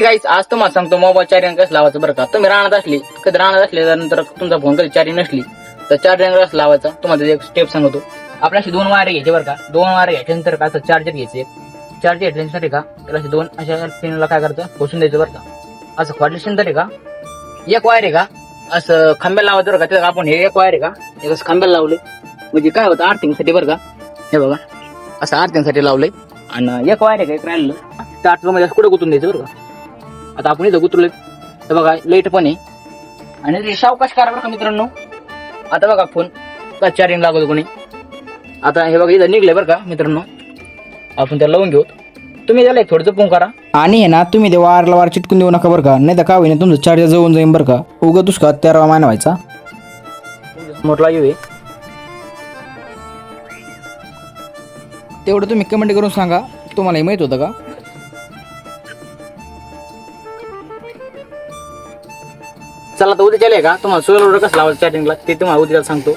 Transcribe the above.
गाईस आज तुम्हाला सांगतो मोबाईल चार्जिंग कसं लावायचं बरं का. तुम्ही राहणार असली कधी राहणार असल्यानंतर तुमचा फोन कधी चार्जिंग नसली तर चार्जिंग कसं लावायचं तुम्हाला एक स्टेप सांगतो. आपल्याशी 2 वायर घ्यायचे बरं का. 2 वायर घ्यायच्यानंतर का असं चार्जर घ्यायचे. एक चार्जर घेतल्यानंतर का त्याला असे 2 अशा पिनला काय करायचं पोसून द्यायचं बरं का. असं खोडल्यानंतर का एक वायर आहे का असं खांब्याला लावायचं बरं का. त्याला आपण हे एक वायर आहे का एक असं खांब्याला लावले म्हणजे काय होतं आर्थिंगसाठी बरं का. हे बघा असं आर्थिंगसाठी लावलंय आणि एक वायर आहे का एक राहिलं त्या आठवड्यामध्ये असं कुठे गुंतून द्यायचं बरं का. आता आपण इथं गुतरलोय तर बघा लाईट पण आहे आणि सावकाश करा बरं का मित्रांनो. आता बघा फोन का चार्जिंग लागतो कोणी. आता हे बघा इथं निघलंय बरं का मित्रांनो. आपण त्याला लावून घेऊ. तुम्ही त्याला एक थोडं जपून करा आणि हे ना तुम्ही ते वायरला वायर चिटकून देऊ नका बरं का. नाही तर काय होईल तुमचं चार्जर जवळून जाईन बरं का. उगा दुष्काळ 13 महिना व्हायचा मोठला येऊ. तेवढं तुम्ही कमेंट करून सांगा तुम्हाला हे माहित होतं का. चला तर उद्या चालेल का तुम्हाला सोलर कसं लावायचं चार्जिंगला ते तुम्हाला उद्या सांगतो.